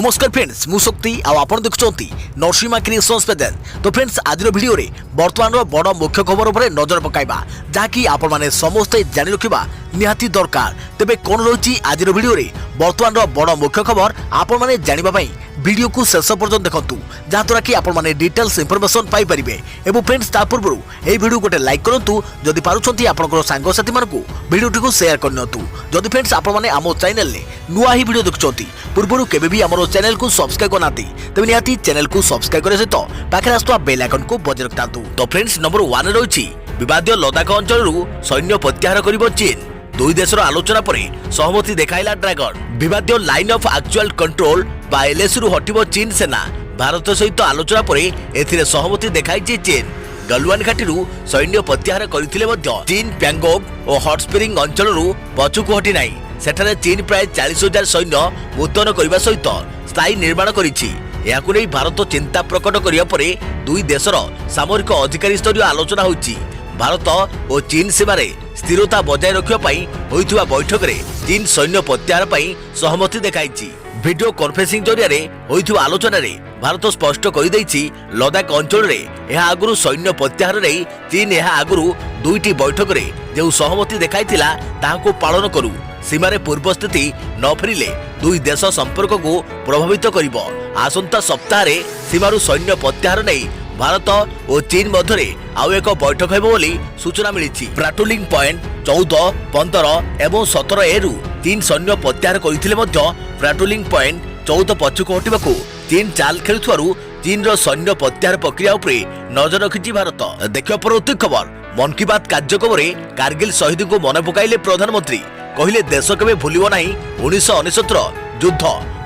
नमस्कार फ्रेंड्स मु शक्ति आपण देखुंती नरसिंहा क्रिएशंस पेजेंट। तो फ्रेंड्स आज वीडियो रे वर्तमान बड़ मुख्य खबर उपर नजर पकाइबा जहाँकि आपण माने समस्ते जानि रखिबा निहाती दरकार। तेबे कोन रही आज वीडियो रे वर्तमान बड़ मुख्य खबर आपण माने जानिबा पई वीडियो को शेष पर्यंत देखंतु जहाँद्वारा कि आपण माने डिटेल्स इनफॉरमेशन पाई परिबे। एवं फ्रेंड्स ता पूर्व ए वीडियो गोटे लाइक करंतु जदि पारुछंती आपनकर सांग साथी मानकु वीडियो को शेयर करनतु। जदि फ्रेंड्स आपण माने आमो चैनल ले नुआ ही वीडियो देखुछंती पूर्व केबे भी हमरो चैनल को सब्सक्राइब करनाती तबे निहाती चैनल को सब्सक्राइब करे सहित पाखे आस्तुवा बेल आइकन को बजाय रखतांतु। तो फ्रेंड्स नंबर 1 रही विवादीय लद्दाख अंचल सैन्य प्रत्याहार करिबो चीन। दुई देशर आलोचना पर सहमति देखाइला ड्रैगन। विवादीय लाइन ऑफ एक्चुअल कंट्रोल बा एलएसी रु हटिबो चीन सेना। भारत सहित आलोचना पर एथिरे सहमति देखाइछि चीन। गलवान घाटी सैन्य प्रत्याहार करथिले मध्य चीन प्यांगोंग और हॉट स्प्रिंग अंचल पछुकु हटि नाही। सेठारे चीन प्राय 40,000 सैन्य मुतयन करने सहित स्थायी निर्माण करिछि। याकु नै भारत चिंता प्रकट करिया परे दुई देशर सामरिक अधिकारी स्तरीय आलोचना होइछि। भारत और चीन सीमारे स्थिरता बजाय रखिबा पई होइथिबा बैठक रे चीन सैन्य प्रत्याहार पई सहमति देखाइछि। वीडियो कॉन्फ्रेंसिंग जरिया होइथिबा आलोचना रे भारत स्पष्ट कर दैछि लद्दाख अंचल रे एहा आगुरु सैन्य प्रत्याहार रे चीन एहा आगुरु दुईटी बैठक रे जो सहमति देखाइथिला ताहाको पालन करू। सीमारे पूर्व स्थिति न फेरिले दुई देश संपर्क को प्रभावित करिबो। आसंता सप्ताह रे सीमारु सैन्य प्रत्याहार नै भारत और चीन मध्य आउ एक बैठक हेबो बोली सूचना मिली। पेट्रोलिंग पॉइंट 14, 15 एवं 17 ए रु चीन सैन्य प्रत्याहार करथिले मध्य पेट्रोलिंग पॉइंट 14 पछुको हटिबाकू चीन चाल खेलुथारु चीन रो सैन्य प्रत्याहार प्रक्रिया उपरे नजर रखिछि भारत। देखियो परवर्ती खबर मन की बात कार्यक्रम रे कारगिल शहीद को मन पकाइले प्रधानमंत्री। कहिले देश केबे भूलिबो नाही 1969 युद्ध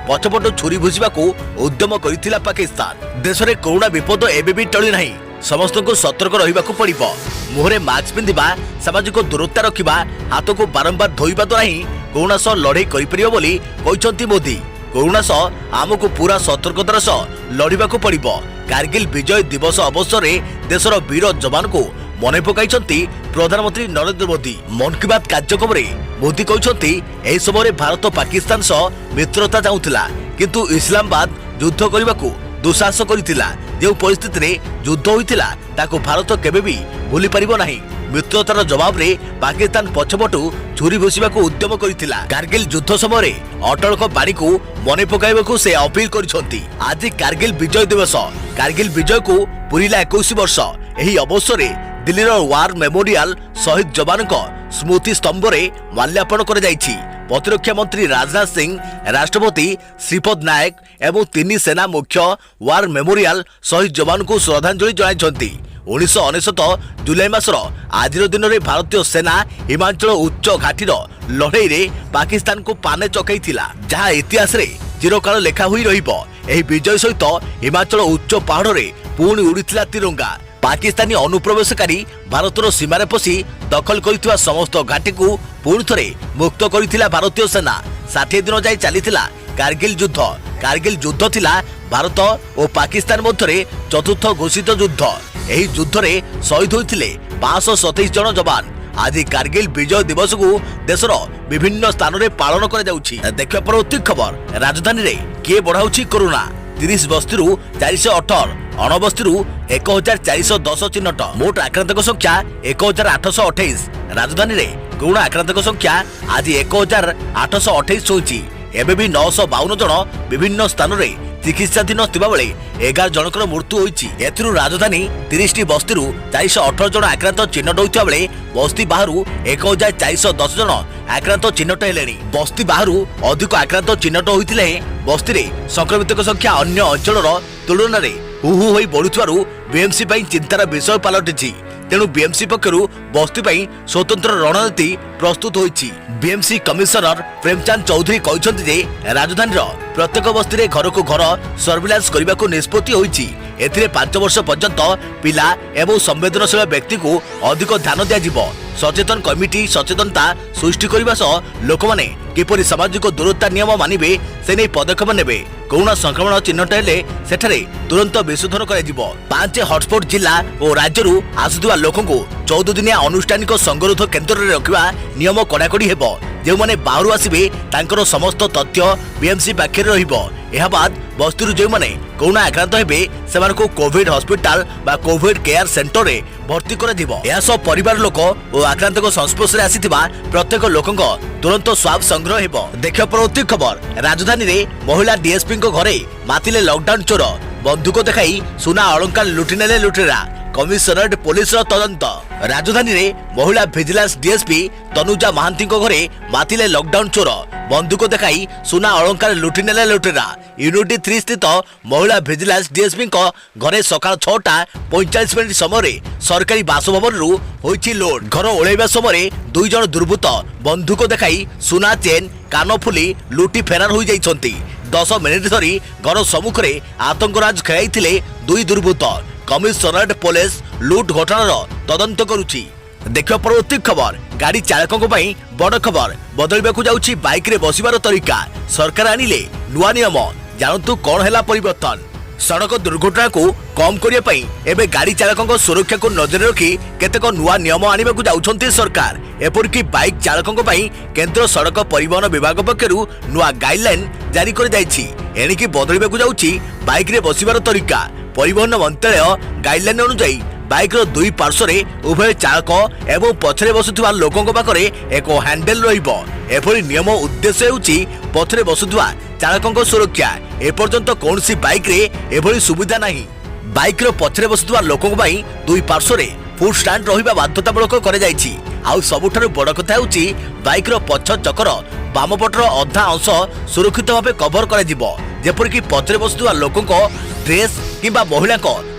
पछपट छुरी भुजिबा को उद्यम करिथिला पाकिस्तान। देश रे कोरोना विपद एबे भी टळी नाही। समस्त को सतर्क रहिबाकू पड़िबो। मुहरे मास्क पिंधिबा, सामाजिक दूरता रखिबा, हाथ को बारंबार धोइबा द्वारा ही कोरोना सह लड़ाई करि परिबो बोली कहिसंती मोदी। कोरोना सह आमको पूरा सतर्कतार सह लड़िबाकू पड़िबो। कारगिल विजय दिवस अवसर में देशर वीर जवान को मने पकाइछंती प्रधानमंत्री नरेंद्र मोदी। मन की बात कार्यक्रम रे मोदी कहिसंती एही समय भारत पाकिस्तान सह मित्रता चाहुथिला किंतु इस्लामाबाद युद्ध करबाकू दुसाहस करिथिला। जो परिस्थिति रे युद्ध होइथिला ताको भारत केबे भी भूली परिबो नाही। मित्रतार जवाब रे पाकिस्तान पछपटू छुरी भुसिबाकू उद्यम करिथिला। कारगिल युद्ध समय रे अटल को बाणी को मने पकाइबाकू से अपील करिसंती। आज कारगिल विजय दिवस। कारगिल विजय को पुरीला 21 वर्ष। एही अवसर रे दिल्लीर वार मेमोरियल शहीद जवान को स्मृति स्तंभ रे माल्यार्पण कर जाइछि। प्रतिरक्षा मंत्री राजनाथ सिंह, राष्ट्रपति श्रीपद नायक एवं 3 सेना मुख्य वार मेमोरियल शहीद जवान को श्रद्धांजलि जणाइछंती। 1969 जुलाई मासर आज दिन में भारतीय सेना हिमाचल उच्च घाटीर लड़ाई रे पाकिस्तान को पाने चकईथिला जहां इतिहास रे चिरकाल लेखा हुई रहिबो। एही विजय सहित हिमाचल उच्च पहाड़ रे पुणी उड़ीथिला तिरंगा। पाकिस्तानी अनुप्रवेशकारी भारतर सीमारे पसी दखल करिथिबा समस्त घाटी को पुणी थरे मुक्त करिथिला भारतीय सेना। 60 दिन जाय चलीथिला कारगिल युद्ध। कारगिल युद्ध थिला भारत और पाकिस्तान मध्य चतुर्थ घोषित युद्ध। एही युद्ध रे शहीद होइथिले 527 जन जवान। आज कारगिल विजय दिवस को देशर विभिन्न स्थान रे पालन करा जाउछि। देखियो परवर्ती खबर राजधानी रे के बढ़ाउछि कोरोना। 30 बस्ती 418, 19 बस्ती 1410 चिन्हट। मोट आक्रांतक संख्या 1828। राजधानी रे कोरोना आक्रांतक संख्या आज 1828 होइछि। एबे भी 952 जन विभिन्न स्थान रे चिकित्साधीन थिबा बेले 11 जनकर मृत्यु होइछि। एथिरु राजधानी 30 बस्ती 418 जन आक्रांत चिन्हट होइथिबा बेले बस्ती बाहरु 1410 जन आक्रांत चिन्हट हेलेनी। बस्ती बाहरु अधिक आक्रांत चिन्हट होइथिले बस्ती रे संक्रमितक संख्या अन्य अंचलर तुलना रे हुहु होई बढ़ुथिबारु बीएमसी पई चिंतार विषय पालटिछि। तेणु बीएमसी पक्षरु बस्ती पई स्वतंत्र रणनीति प्रस्तुत होइछि। बीएमसी कमिशनर प्रेमचंद चौधरी कहिसंती जे राजधानीर प्रत्येक बस्ती रे घर को घर सर्विलांस करबाकू निष्पत्ति होइछि। एथिरे 5 वर्ष पर्यंत पिला एवं संवेदनशील व्यक्ति को अधिक ध्यान दिया जिवो। सचेतन कमिटी सचेतनता सृष्टि करबा सह लोक माने किपरि सामाजिक दूरता नियम मानिबे से नै पदक्षेप नेबे। कोरोना संक्रमण चिन्हट हेले सेठारे तुरंत विशोधन करा जिवो। 5 हॉटस्पॉट जिला और राज्यरू आसुथिबा लोकंको 14 दिनिया अनुष्ठानिक संगरोध केन्द्र रे रखिबा नियम कड़ाकड़ी हेबो। जो माने बाहरु आसीबे तांकर समस्त तथ्य बीएमसी पाखे रहिबो। यह बाद बस्ती जो मैंने कोरोना आक्रांत हेबे सेमानकु कोविड हॉस्पिटल बा कोविड केयर सेंटर रे भर्ती कर परिवार लोक और आक्रांत संस्पर्श में आसीथिबा प्रत्येक लोकंक तुरंत स्वाब संग्रह हेबो। देखियो परवर्ती खबर राजधानी रे महिला डीएसपी घरे मातिले लॉकडाउन चोर बंधुक देखाई सुना अलंकार लुटिनेले लुटेरा कमिशनरेट पुलिस तदंत। राजधानी रे महिला विजिलेंस डीएसपी तनुजा महांती घरे मातिले लॉकडाउन चोर बंधुक देखाई सुना अलंकार लुटिनेले लुटेरा। यूनिटी 3 स्थित महिला विजिलेंस डीएसपी घरे सकाळ 6:45 समय सरकारी बासभवन होईछि लोड। घर ओळाइबा समय 2 जण दुर्बृत्त बंधुक देखाई सुना चेन कानफुली लुटी फेरार हो जाइछन्ति। 10 मिनिट धरी घर सम्मुखरे आतंकराज खेलाइथिले 2 दुर्बृत्त। कमिशनरेट पुलिस लुट घटनार तदंत करुछि। देखियो परवर्ती खबर गाड़ी चालकों बड़ खबर बदलवाक जाउछि बाइक रे बसिबार तरीका सरकार आनिले नुआ नियम जानतु कौन है परिवर्तन। सड़क दुर्घटना को कम करने पई एबे गाड़ी चालकों सुरक्षा को नजर रखी केतेक नुआ नियम आनिबाकु जाउछन्ति सरकार। एपरिकी बाइक चालकों केंद्र सड़क परिवहन विभाग पक्षरु नुआ गाइडलाइन जारी कर जाइछि। एणिकी बदलवाक जाउछि बाइक रे बसिबार तरीका। परिवहन मंत्रालय गाइडलाइन अनुसार बाइक रो 2 पार्श्व उभय चालक एवं पछरे बसुवा लोकों पाखरे एक हैंडल रहिबो। एपरि नियम उद्देश्य होउछि पछरे बसुवा चालकों सुरक्षा। एपर्यंत कौनसी बाइक रे एभली सुविधा नहीं। बाइक रो पछरे बसुवा लोकों पई 2 पार्श्व फुट स्टैंड रहिबा बाध्यतामूलक करे जाइछि। आउ सबुठारु बड़ कथा होउछि बाइक रो पछ चकर बाम पटर अधा अंश सुरक्षित भाव कभर कर जेपरिक पछरे बसुवा लोकों ड्रेस किंबा महिला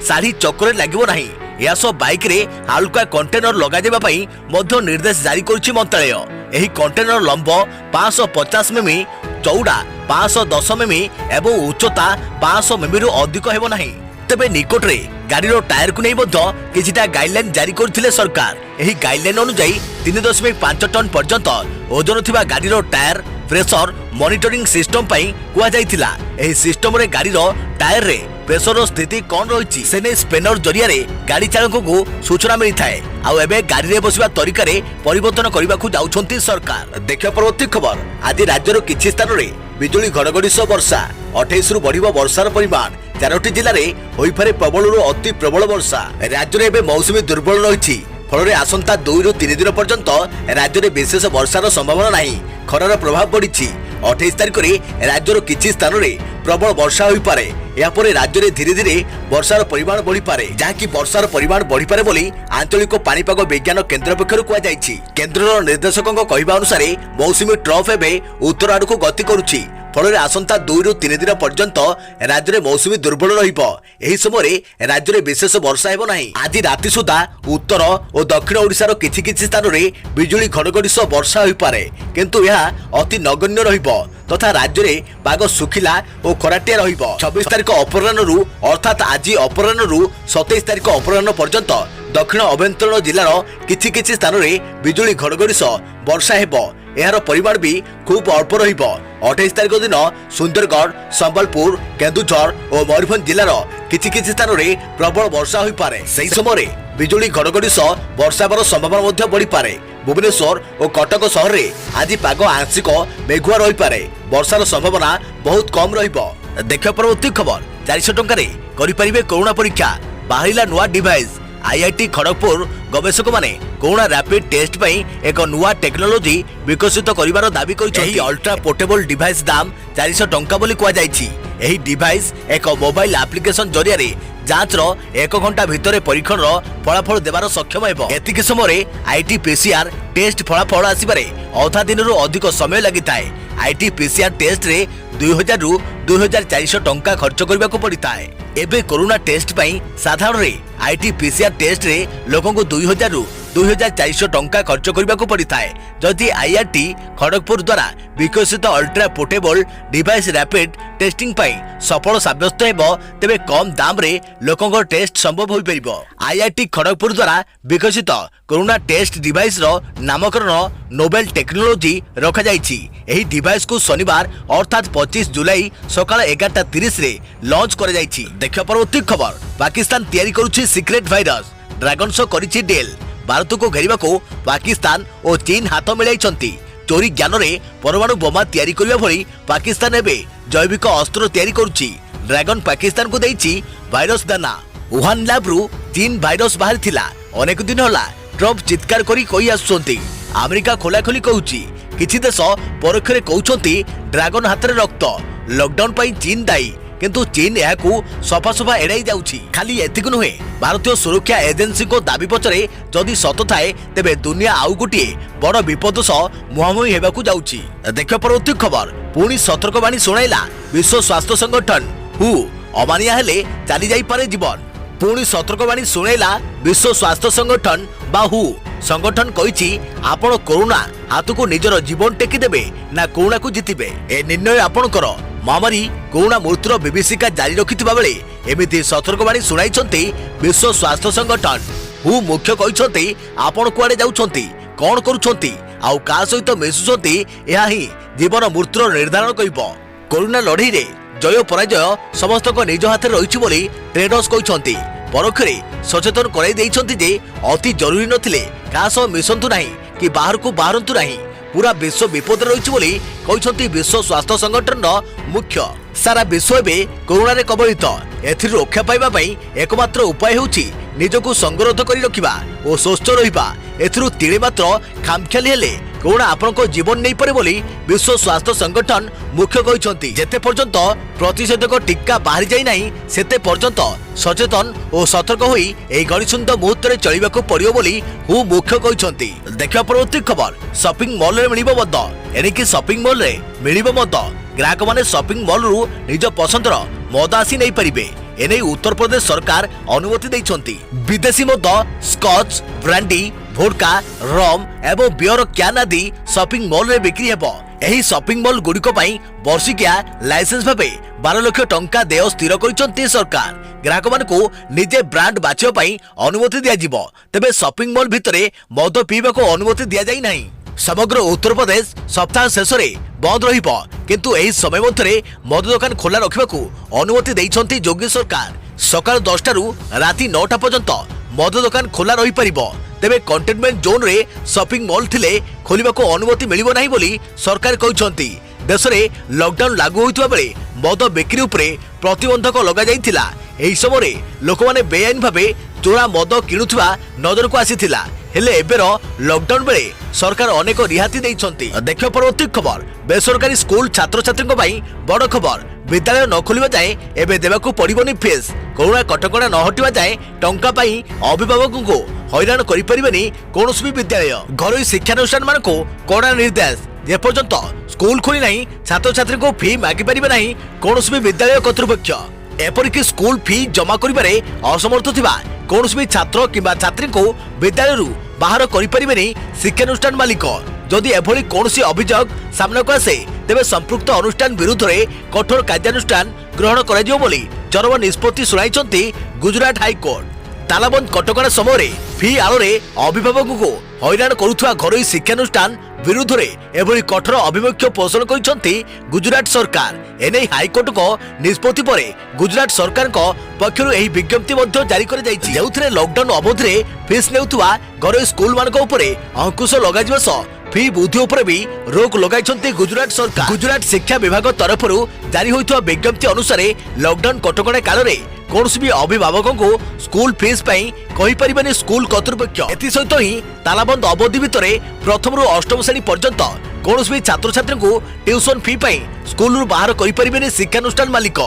शाढ़ी चक्कर लगे ना। यह सब बाइक रे हालुका कंटेनर लगा देबा पई मध्य निर्देश जारी करुछि मंत्रालय। एही कंटेनर लंब 550 मिमी, चौड़ा 510 मिमी एवं उच्चता 500 मिमी रु अधिक हेबो नाही। तेबे निकट रे गाड़ी रो टायर को नै मध्य किछिटा गाइडलाइन जारी करथिले सरकार। एही गाइडलाइन अनुसार 3.5 टन पर्यंत ओजन थिबा गाड़ी रो टायर प्रेशर मॉनिटरिंग सिस्टम पई कुआ जाइतिला। एही सिस्टम रे गाड़ी रो टायर रे प्रेशर स्थिति कौन रही से स्पेनर जरिया रे गाड़ी चालकों को सूचना मिली थाए। आउ एबे गाड़ी रे बसिबा तरीका रे परिवर्तन करबाकू जाउछन्ति सरकार। देखियो परवर्ती खबर आज राज्यर किछि स्थान रे बिजुली घड़घड़ी सह वर्षा 28 रु बढ़िबो वर्षार परिमाण। 4टी जिल्ला रे होई पारे प्रबल रु अति प्रबल वर्षा। राज्य रे एबे मौसुमी दुर्बल रहिछि फल आसंता 2 रु 3 दिन पर्यंत राज्य में विशेष वर्षार संभावना नहीं। खरार प्रभाव बढ़ी 28 तारिख में राज्यर किछि स्थान में प्रबल वर्षा हो पारे। यापर राज्य में धीरे धीरे वर्षार परिमाण बढ़ी पारे जहाँकि वर्षार परिमाण बढ़ी पारे बोली आंचलिक पाणीपाग विज्ञान केन्द्र पक्षर कुआଯାଇଛି। केन्द्रर निर्देशकों कहवा अनुसार मौसुमी ट्रफ एवं उत्तर आड़क गति करुछि फल आसंता 2 रु 3 दिन पर्यंत राज्य में मौसुमी दुर्बल रहिबो। एही समय राज्य में विशेष वर्षा हेबो नाही। आज राति सुधा उत्तर और दक्षिण ओडिशार किछि किछि स्थान में बिजुली घड़घड़ी सह वर्षा हो पारे किंतु यह अति नगण्य रहिबो तथा राज्य में पाग सुखिला और खराटिया रहिबो। 26 तारिख अपराह्न अर्थात आज अपराह्न 27 तारिख अपराह्न पर्यंत दक्षिण अभ्यंतरण जिलार किछि किछि स्थान में बिजुली घड़घड़ी सह वर्षा हेबो। यार परिमाण भी खूब अल्प रहिबो। 28 तारिख दिन सुंदरगढ़, संबलपुर, केन्दुझर और मयूरभंज जिलार किछि किछि स्थान में प्रबल वर्षा हो पारे। सही समय बिजुली घड़घड़ी सह वर्षा हेबार संभावना मध्य बढ़ी पारे। भुवनेश्वर और कटक सहर में आज पाग आंशिक मेघुआ रही पारे। वर्षार संभावना बहुत कम रहिबो। देखियो परवर्ती खबर 400 टंका रे करि परिबे कोरोना परीक्षा बाहरिला नुआ डिवाइस। आईआईटी खड़गपुर गवेषक माने कोरोना रैपिड टेस्ट पई एक नुआ टेक्नोलोजी विकसित करिवार दाबी करिसेंती। अल्ट्रा पोर्टेबल डिवाइस दाम 400 टंका बोली कुआ जाइछि। एही डिवाइस एक मोबाइल एप्लिकेशन जरिया रे जांचर 1 घंटा भितर परीक्षण फलाफल देवार सक्षम हेबो। एतिक समय आईटी पीसीआर टेस्ट फलाफल आसिबारे अधा दिन रु अधिक समय लागि थाए। आईटी पीसीआर टेस्ट रे 2000 रु 2400 टंका खर्च करबाकू पड़िताए। एबे कोरोना टेस्ट पई साधारण रे आईटी पीसीआर टेस्ट रे लोकन को 2000 रु 2400 टंका खर्च करबाकू पड़िताए। जदि आईआईटी खड़गपुर द्वारा विकसित ultra portable device rapid testing पई सफल साब्यस्त हेबो तेबे कम दाम रे लोकन को टेस्ट संभव होई परिबो। आईआईटी खड़गपुर द्वारा विकसित कोरोना टेस्ट डिवाइस रो नामकरण नोबेल टेक्नोलोजी रखा जाइछि। एही डिवाइस को शनिवार अर्थात 25 जुलाई सकाळ 11:30 रे लॉन्च कर जाइछि। देखियो परवर्ती खबर पाकिस्तान तैयारी करूछि सिक्रेट भाइरस ड्रैगन शो करिछि डील। भारत को घेरिबा को पाकिस्तान और चीन हाथ मिलाइछन्ति। चोरी ज्ञान रे परमाणु बोमा तैयारी करबा भली पाकिस्तान एबे जैविक अस्त्र तैयारी करुछि। ड्रैगन पाकिस्तान को देइछि भाइरस दाना। वुहान लैब रु चीन भाइरस बाहर थिला। अनेक दिन होला ट्रम्प चित्कार करी कहि आसुछंती। अमेरिका खोला खोली कहूछि। किछि देश परखरे कहउछंती ड्रैगन हाथ रे रक्त। लॉकडाउन पई चीन दायी, किंतु चीन याकू सफा सफा एड़ाई जाउछि। खाली एतिक नुहे, भारतीय सुरक्षा एजेंसी को दाबी पछरे जदि सत थाए तेबे दुनिया आउ गोटे बड़ विपद सह मुहांमुही हेबाकू जाउछि। देखियो परवर्ती खबर। पुणी सतर्कवाणी सुनाइला विश्व स्वास्थ्य संगठन हु। अमानिया हेले चली जाई पारे जीवन। पुणी सतर्कवाणी सुनाइला विश्व स्वास्थ्य संगठन बा हु। संगठन कहिछि आपण कोरोना हाथ को निजर जीवन टेकी देबे ना कोरोना को जितिबे। ए निर्णय आपणकर। महामारी कोरोना मृत्युर विभीषिका जारी रखिथिबा बेले एमिति सतर्कवाणी सुनाइछंती विश्व स्वास्थ्य संगठन हु। मुख्य कहिछंती आपण कुआडे जाउछंती, कोन करूछंती आउ का सहित मिसुछंती, एहा ही जीवन मृत्युर निर्धारण करिबो। कोरोना लढाई रे जय पराजय समस्त को निज हाथ रहिछि बोली ट्रेडर्स कहिछंती। परखरे सचेतन कराई देइछंती जे अति जरूरी नथिले का सह मिसंतु नाही कि बाहर को बाहरंतु नाही। पूरा विश्व विपद रही बोली कहते विश्व स्वास्थ्य संगठन मुख्य। सारा विश्व एवं कोरोना रे कबलित। एथिर रक्षा पाइबा पई एकमात्र उपाय होउछि निजको संगरोध करी रखिबा और स्वस्थ रहिबा। एथिरु तिळे मात्र खामख्याली हेले कोरोना आपनको जीवन नहीं परे बोली विश्व स्वास्थ्य संगठन मुख्य कहते। जेते पर्यंत प्रतिषेधक टीका बाहरी जाई नाही सेते पर्यंत सचेतन और सतर्क होई एई गणिसुंद मुहूर्त रे चलिबाकू पड़ियो बोली हु मुख्य कहते। देखिया परवर्ती खबर। शॉपिंग मॉल रे मिलिबो मद। एनिकी शॉपिंग मॉल रे मिलिबो मद। ग्राहक माने शॉपिंग मॉल रु निज पसंदर मद आसी नहीं परिबे। एने उत्तर प्रदेश सरकार अनुमति दैछंती। विदेशी मद स्कॉच, ब्रांडी, वोडका, रम एवं बियर क्यान आदि शॉपिंग मॉल रे बिक्री हेबो। एही शॉपिंग मॉल गुड़िक पई वर्षिकिया लाइसेंस भाबे 12 लाख टंका देय स्थिर करिसंती सरकार। ग्राहक मानकू निजे ब्रांड बाछियो पई अनुमति दिया जिवो। तेबे शॉपिंग मॉल भितरे मद पीबा को अनुमति दिया जाई नाही। समग्र उत्तर प्रदेश सप्ताह शेष बंद रहिबो, किंतु एही समय मध्यरे मद दुकान खोला रखिबाकू अनुमति दैछंती योगी सरकार। सकाळ 10 रु राति 9 पर्यंत मद दुकान खोला रही परिबो। तेबे कंटेनमेंट जोन रे शॉपिंग मॉल थिले खोलिबाकू अनुमति मिलिबो नाही बोली सरकार कहउछंती। देश रे लॉकडाउन लागू होइतबा बेले मद बिक्री उपरे प्रतिबंधक लगा जाइतिला। एही समय लोक माने बेआईन भाबे चोरा मद किणुथबा नजर को आसीथिला। हेले एबेर लॉकडाउन बेले सरकार अनेक रिहाती दैछंती। देखियो परवर्ती खबर। बेसरकारी स्कूल छात्र छात्री पई बड़ खबर। विद्यालय न खोलिबा जाए एबे देबाकू पड़िबोनी फीस। कोरोना कटकणा न हटिबा जाए टंका पाई अभिभावक को हैरान करि परिबेनी कोनोसी भी विद्यालय। घरोई शिक्षानुष्ठान मानकू कड़ा निर्देश। जेपर्यंत स्कूल खोली नाही छात्र छात्री को फी मागी परिबे नाही कोनोसी भी विद्यालय कर्तृपक्ष। एपरिक स्कूल फी जमा करिबारे असमर्थ थिबा कोनोसी भी छात्र किबा छात्री को विद्यालय बाहर करि परिबेनी शिक्षानुष्ठान मालिक। जदि एभली कोनोसी अभियोग सामना को आसे तेबे संपृक्त अनुष्ठान विरुद्ध रे कठोर कार्यानुष्ठान ग्रहण कराजियो बोली चरम निष्पत्ति सुनाइछंती गुजरात हाईकोर्ट। तालाबंद कटकणा समय फी आलोरे अभिभावक को हैरान करुथुवा घरोई शिक्षानुष्ठान विरुद्ध रे एभली कठोर अभिमुख्य पोषण करिसंती गुजरात सरकार। एने हाईकोर्ट को निष्पत्ति परे गुजरात सरकार को पक्षरु एही विज्ञप्ति मध्ये जारी कर जायछि, जेउथरे लॉकडाउन अवधि रे फीस नेउथुवा घरोई स्कूल मानक उपरे अंकुश लगाजिबा सह फी बुद्धि उपरे भी रोक लगाइछंती गुजरात सरकार। गुजरात शिक्षा विभाग तरफरु जारी होइथुवा विज्ञप्ति अनुसार लॉकडाउन कटकणा काल रे कोनोसी भी अभिभावक को स्कूल फीस पई कहि परिबेनी स्कूल कर्तृपक्ष। एथि सहित ही तालाबंद अवधि भितरे प्रथम रु अष्टम श्रेणी पर्यंत कोनोसी भी छात्र छात्री को ट्यूशन फी पई स्कूल रु बाहर करि परिबेनी शिक्षानुष्ठान मालिक।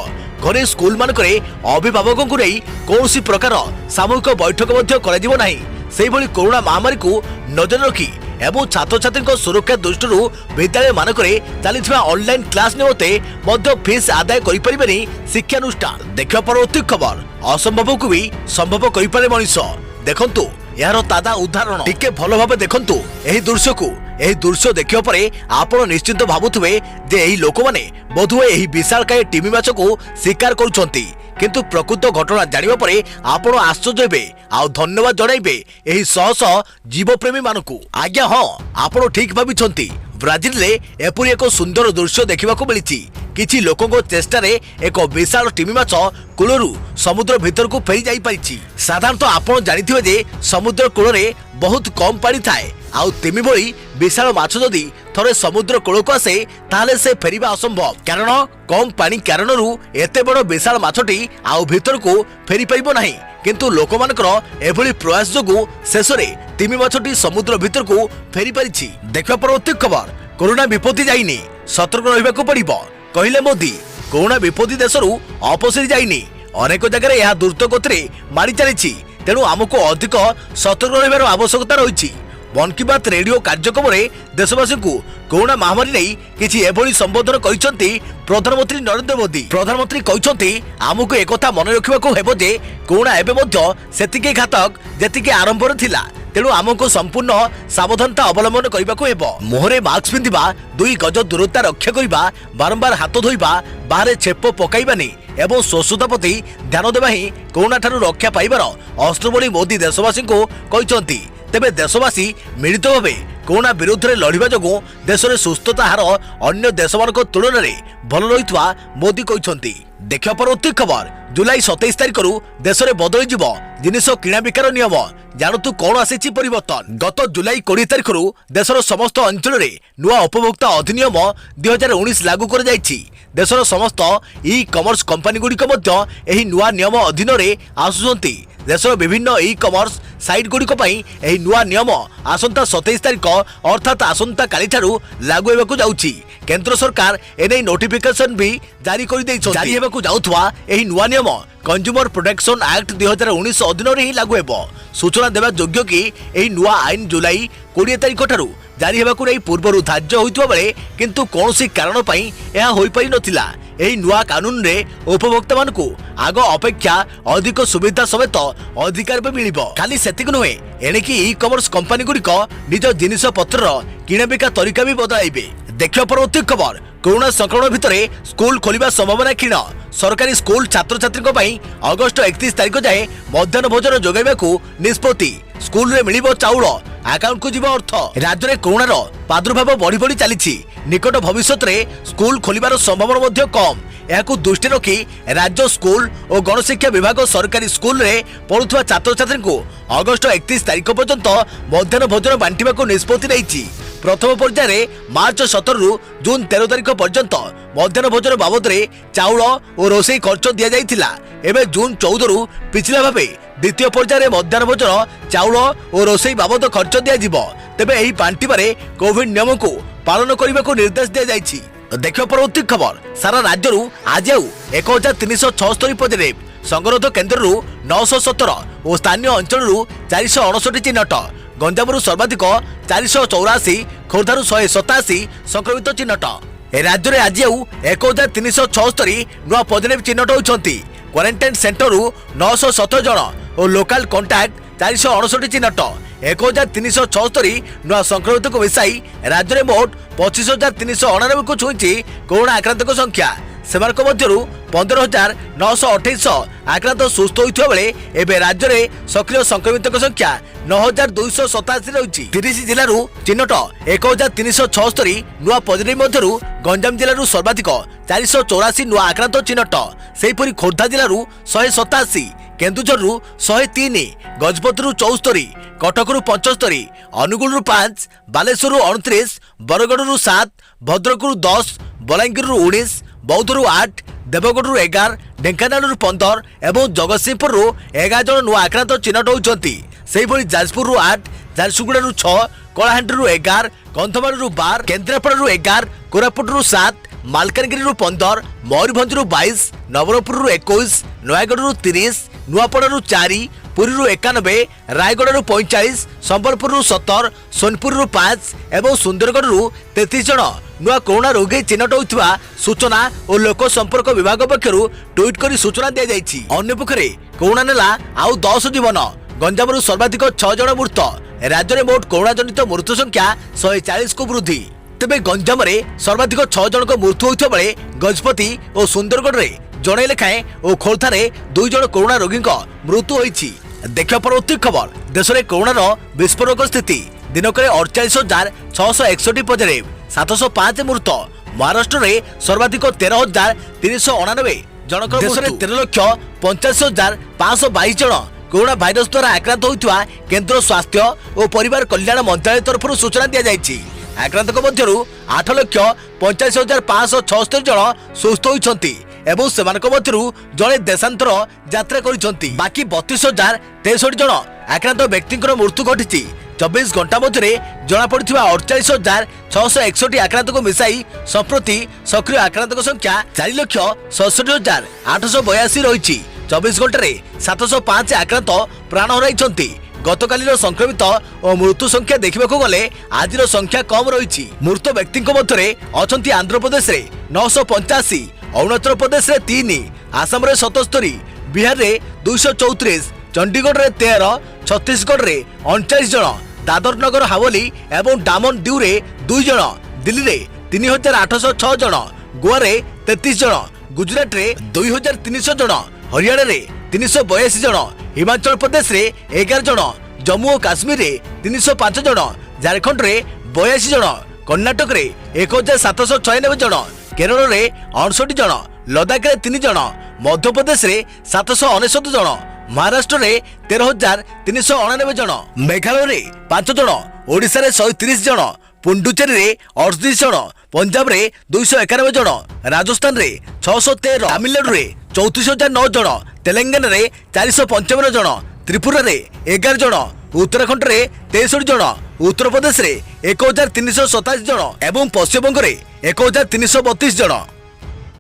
घरे स्कूल मानकरे अभिभावक को नै कोनोसी प्रकार सामूहिक बैठक मध्ये कराजिबो नाही। सेहि भली कोरोना महामारी को नजर रखी एवं छात्र छात्री सुरक्षा दृष्टि विद्यालय मानकरे चलीथिबा ऑनलाइन क्लास निमते मध्य फीस आदाय करि परिबेनी शिक्षानुष्ठान। देखियो परवर्ती खबर। असंभव को भी संभव करि पारे मनीष। देखंतु यार ताजा उदाहरण टिके भलो भाबे देखंतु एही दृश्य को। एही दृश्य देखियो परे आपण निश्चित भाबुथबे जे एही लोक माने बोधुए एही विशालकाय टीवी मैच को शिकार करूछंती, किंतु प्रकृत घटना जानिबा परे आपण आश्चर्य हेबे आ धन्यवाद जणाइबे एही शह शह जीवप्रेमी मानकू। आज्ञा हां, आपण ठीक भाबिछंती। ब्राजिल रे एपरि एक सुंदर दृश्य देखिबाकू मिलिछि। किछि लोकको चेष्टा रे एक विशाल टीवी माछ कूलरू समुद्र भीतर को फेरी जाई पारिछि। साधारणतः आपण जानिथिबे जे समुद्र कूल रे बहुत कम पानी थाए, आउ तिमी भली विशाल माछ जदि थरे समुद्र कूल को आसे ताले से फेरिबा असंभव कारण कम पानी कारणरू एते बड़ विशाल माछटी आउ भीतर को फेरी परिबो नाही किंतु लोक मानकर एभली प्रयास जोगु शेषरे तिमी माछटी समुद्र भीतर को फेरी परिछि। देखा परवर्ती खबर कोरोना विपत्ति जाइनी सतर्क रहिबाकू पड़िबो कहिले मोदी। कोरोना विपत्ति देशरू अपसरी जाइनी अनेक जगह यह द्रुत गति मारी चली तेणु आमको अधिक सतर्क रहिबार आवश्यकता रही। मन की बात रेडियो कार्यक्रम में देशवासी को कोरोना महामारी नहीं किसी एभली संबोधन करिसेंती प्रधानमंत्री नरेंद्र मोदी। प्रधानमंत्री कहिसेंती आमको एकथा मन रखिबाकू हेबो जे कोरोना एबे मध्य सेतिके घातक जेतिके आरंभ रे थिला तेणु आमको संपूर्ण सावधानता अवलंबन करने हेबो। मुहरे मास्क पिंधिबा 2 गज दूरता रक्षा करिबा बारंबार हाथ धोइबा बाहर छेप पकाइबानी एवं स्वच्छता प्रति ध्यान देवा ही कोरोना ठारू रक्षा पाइबार अस्त्र बोली मोदी देशवासी को कहिसेंती। तेबे देशवासी मिलित भावे कोरोना विरुद्ध में लड़िबा जोगु देश में सुस्थता हार अन्य देशमान तुलन में भल रही मोदी कहिसेंती। देखा परवर्ती खबर जुलाई 27 तारिख देश में बदली जीव जिनिष किणा बिकार नियम जानतु कौन आसी परिवर्तन। गत जुलाई 20 तारिख देशर समस्त अंचल में नुआ उपभोक्ता अधिनियम 2019 लागू कर जाइछि। देशर समस्त ई कमर्स कंपनी गुड़िक नुआ नियम अधीन में आसुचंती। देशर विभिन्न ई कमर्स साइट गुड़िक नुआ नियम आसंता 27 तारिख अर्थात आसंता काली ठारू लागू हेबाकू जाउछि। केंद्र सरकार एने नोटिफिकेशन भी जारी कर दैछथि। जारी हेबाकू जाउथवा एही नुआ नियम कंज्यूमर प्रोटेक्शन एक्ट 2019 अधीन रे ही लागू हेबो। सूचना देवा योग्य कि एही नुआ आईन जुलाई 20 तारिख ठारू जारी हेबाकू नै पूर्वरु धार्य होइतबा बेले किंतु कोनोसी कारण पई एहा होई पारि नथिला। एही नुआ कानून रे उपभोक्ता मानकू आग अपेक्षा अधिक सुविधा समेत अधिकार भी मिलिबो। खाली सेतिक नुहे एणिकी ई कमर्स कंपनी गुड़िक निज जिनिष पत्र किणा बिका तरीका भी बदलाइबे। देखियो परवर्ती खबर कोरोना संक्रमण भितर स्कूल खोलिबा संभावना क्षीण। सरकारी स्कूल छात्र छात्री अगस्ट 31 तारिख जाए मध्याह्न भोजन जोगाइबाकू निष्पत्ति। स्कूल रे मिलिबो चाउल अकाउंट को जीव अर्थ। राज्य में कोरोनार प्रादुर्भाव बढ़ी बढ़ी चली निकट भविष्य में स्कूल खोलिबार संभावना मध्य कम। यहां दृष्टि रखी राज्य स्कूल और गणशिक्षा विभाग सरकारी स्कूल रे पढ़ुवा छात्र छात्री को अगस्ट 31 तारिख पर्यंत मध्याह्न भोजन बांटिबा को निष्पत्ति रही। प्रथम पर्याय मार्च 17 रु जून 13 तारिख पर्यंत मध्याह्न भोजन बाबद चाउल और रोषे खर्च दि जाइथिला। एबे जून 14 रु पिछला भावे द्वितीय पर्याय मध्याह्न भोजन चाउल और रोषे बाबद खर्च दिया। तेबे एही बांटिबारे कोविड नियम को पालन करने को निर्देश दिया जाइछि। देखियो परवर्ती खबर सारा राज्य आज 1376 पॉजिटिव संगरोध केन्द्र 917 और स्थानीय अंचल 459 चिन्हट। गंजाम सर्वाधिक 484 खोर्धारू 187 संक्रमित चिन्हट। राज्य में आज 1376 नुआ पॉजिटिव चिन्हट होती। क्वारंटाइन सेंटर 917 जन और लोकल कॉन्टैक्ट 459 चिन्हट। 1376 नुआ संक्रमित को मिसाई राज्य में मोट 25,399 को छुई कोरोना आक्रांत संख्या। सेमानक मध्यरु 15,928 आक्रांत सुस्थ होइथिबा बेले एबे राज्य में सक्रिय संक्रमित संख्या 9,287 रही। 30 जिलू चिन्हट 1,376 नुआ पॉजिटिव मध्यरु गंजाम जिलू सर्वाधिक 484 नुआ आक्रांत चिन्हट। सेहीपरि खोर्धा जिलू 187, केन्दुझर 103, गजपतरू 74, कटकरू 75, अनुगुल 5, बालेश्वर 29, बरगढ़ 7, भद्रकरू 10, बलांगीर 19, बौद्धरू 8, देवगढ़ 11, ढेंकानाल 15 एवं जगतसिंहपुर 11 जन नुआ आक्रांत चिन्हट होती। सेहीभଳି जाजपुर 8, झारसुगुड़ा 6, कलाहांडी 11, कंधमाल 12, केन्द्रापड़ा 11, कोरापुट 7, मालकानगिरी 15, मयूरभंज 22, नवरंगपुर 21, नयागढ़ 30, नुआपड़ा 4, पुरी 91, रायगढ़ 45, संबलपुर 70, सोनपुर 5 एवं सुंदरगढ़ 33 जन नुआ कोरोना रोगी चिन्हट होता सूचना और लोक संपर्क विभाग पक्षर ट्वीट कर सूचना दी जाइछि। अन्य पक्षरे कोरोना नेला आउ 10 जीवन। गंजाम सर्वाधिक 6 जन मृत। राज्य में मोट कोरोना जनित मृत्यु संख्या 140 को वृद्धि। तेबे गंजाम सर्वाधिक 6 जन मृत्यु होता बेले गजपति और सुंदरगढ़ में जड़े लेखाएं और खोर्धारे 2 जन कोरोना रोगी मृत्यु होइछि। देखियो परवर्ती खबर देश में कोरोना विस्फोरक स्थिति दिनक 48,661 पॉजिटिव 705 मृत। महाराष्ट्र में सर्वाधिक 13,399 जनक। देश में 13,85,522 जन कोरोना भाइरस द्वारा आक्रांत होइतवा केंद्र स्वास्थ्य और परिवार कल्याण मंत्रालय तरफ सूचना दिया जायछि। आक्रांतक मध्यरु 8,85,576 जन सुस्थ होइछन्ति एवं सेमानक मध्यरु जणे देशांतर यात्रा करिसन्ति। बाकी 32,063 जन आक्रांत व्यक्तिଙ୍କର मृत्यु घटिछि। 24 घंटा मध्य जना पड़ा 48,661 आक्रांत को मिसाई संप्रति सक्रिय आक्रांत संख्या 4,67,882 रही। 24 घंटे 705 आक्रांत प्राण हराई। गतकाल संक्रमित और मृत्यु संख्या देखा गले आज संख्या कम रही। मृत व्यक्ति मध्य अच्छा आंध्र प्रदेश में 985, अरुणाचल प्रदेश में 3, आसाम में 77, बिहार में 234, चंडीगढ़ में 13, छत्तीसगढ़ में 39 जन, दादर नगर हावली एवं डामन दीव रे 2 जन, दिल्ली रे 3,806 जन, गोवा रे 33 जन, गुजरात रे 2,300 जन, हरियाणा रे 382 जन, हिमाचल प्रदेश रे 11 जन, जम्मू और काश्मीर रे 305 जन, झारखंड रे 82 जन, कर्नाटक रे 1,796 जन, केरल रे 68 जन, लद्दाख रे 3 जन, मध्य प्रदेश रे 799 जन, महाराष्ट्र रे 13,399 जन, मेघालय रे 5 जन, ओडिशा रे 130 जन, पुंडुचेरी रे 38 जन, पंजाब रे 291 जन, राजस्थान रे 613, तमिलनाडु रे 34,009 जन, तेलंगाना रे 455 जन, त्रिपुरा रे 11 जन, उत्तराखंड रे 63 जन, उत्तर प्रदेश रे 1,327 जन एवं पश्चिमबंग रे 1,332 जन।